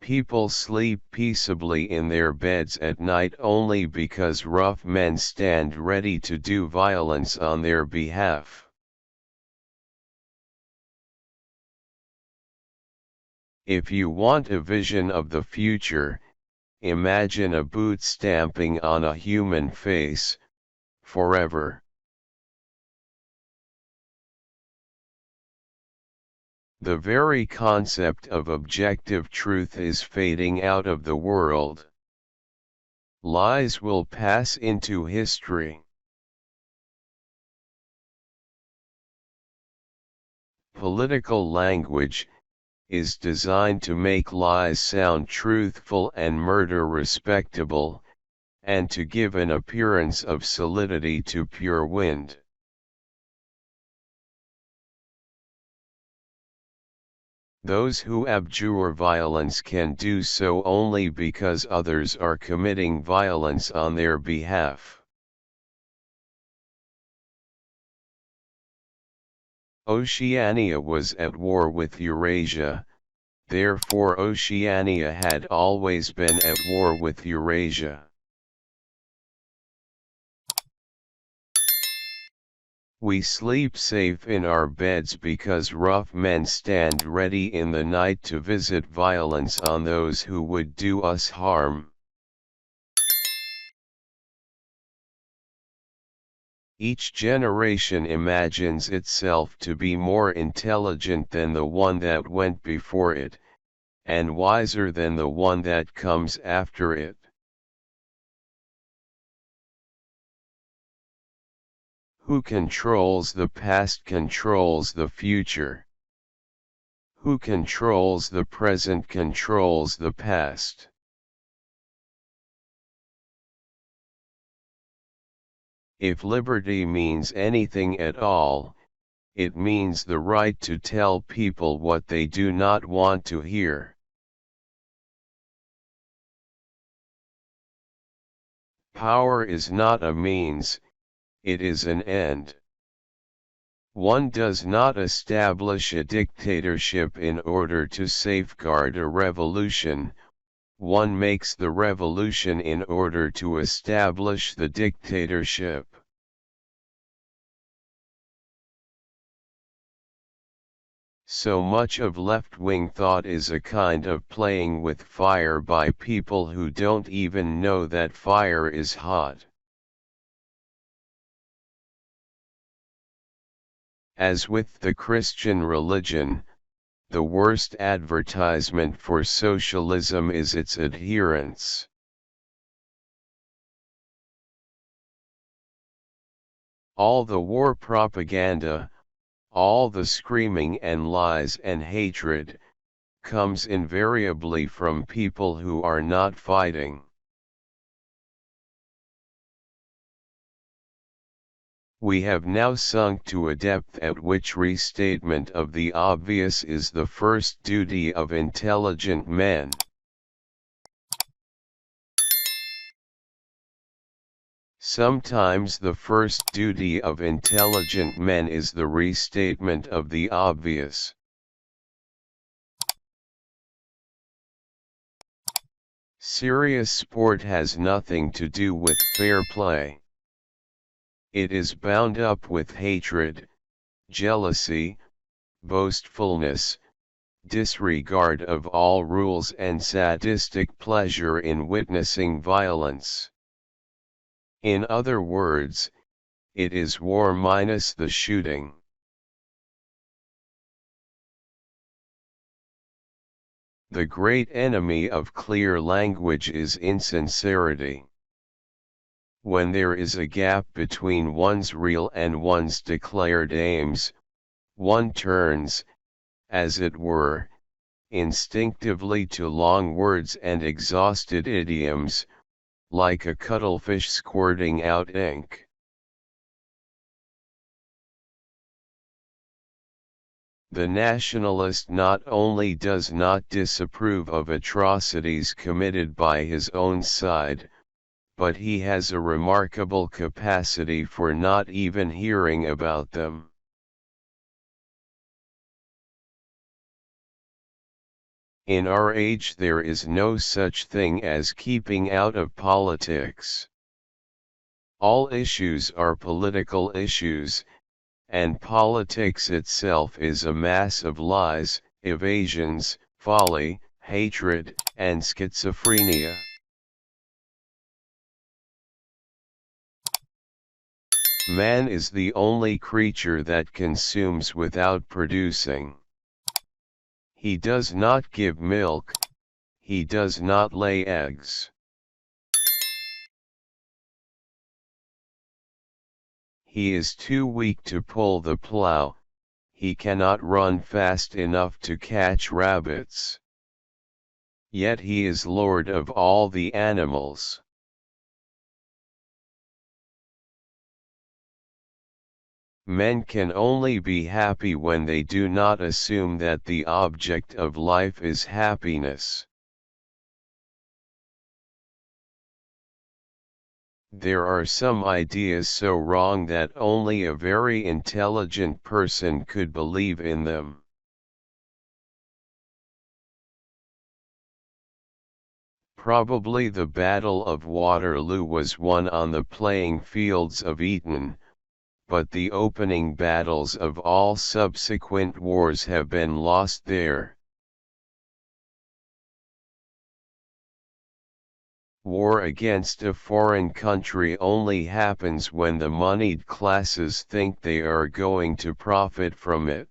People sleep peaceably in their beds at night only because rough men stand ready to do violence on their behalf. If you want a vision of the future, imagine a boot stamping on a human face, forever. The very concept of objective truth is fading out of the world. Lies will pass into history. Political language is designed to make lies sound truthful and murder respectable, and to give an appearance of solidity to pure wind. Those who abjure violence can do so only because others are committing violence on their behalf. Oceania was at war with Eurasia, therefore Oceania had always been at war with Eurasia. We sleep safe in our beds because rough men stand ready in the night to visit violence on those who would do us harm. Each generation imagines itself to be more intelligent than the one that went before it, and wiser than the one that comes after it. Who controls the past controls the future. Who controls the present controls the past. If liberty means anything at all, it means the right to tell people what they do not want to hear. Power is not a means, it is an end. One does not establish a dictatorship in order to safeguard a revolution, one makes the revolution in order to establish the dictatorship. So much of left-wing thought is a kind of playing with fire by people who don't even know that fire is hot. As with the Christian religion, the worst advertisement for socialism is its adherents. All the war propaganda, all the screaming and lies and hatred, comes invariably from people who are not fighting. We have now sunk to a depth at which restatement of the obvious is the first duty of intelligent men. Sometimes the first duty of intelligent men is the restatement of the obvious. Serious sport has nothing to do with fair play. It is bound up with hatred, jealousy, boastfulness, disregard of all rules and sadistic pleasure in witnessing violence. In other words, it is war minus the shooting. The great enemy of clear language is insincerity. When there is a gap between one's real and one's declared aims, one turns, as it were, instinctively to long words and exhausted idioms, like a cuttlefish squirting out ink. The nationalist not only does not disapprove of atrocities committed by his own side, but he has a remarkable capacity for not even hearing about them. In our age there is no such thing as keeping out of politics. All issues are political issues, and politics itself is a mass of lies, evasions, folly, hatred, and schizophrenia. Man is the only creature that consumes without producing. He does not give milk, he does not lay eggs. He is too weak to pull the plow, he cannot run fast enough to catch rabbits. Yet he is lord of all the animals. Men can only be happy when they do not assume that the object of life is happiness. There are some ideas so wrong that only a very intelligent person could believe in them. Probably the Battle of Waterloo was won on the playing fields of Eton, but the opening battles of all subsequent wars have been lost there. War against a foreign country only happens when the moneyed classes think they are going to profit from it.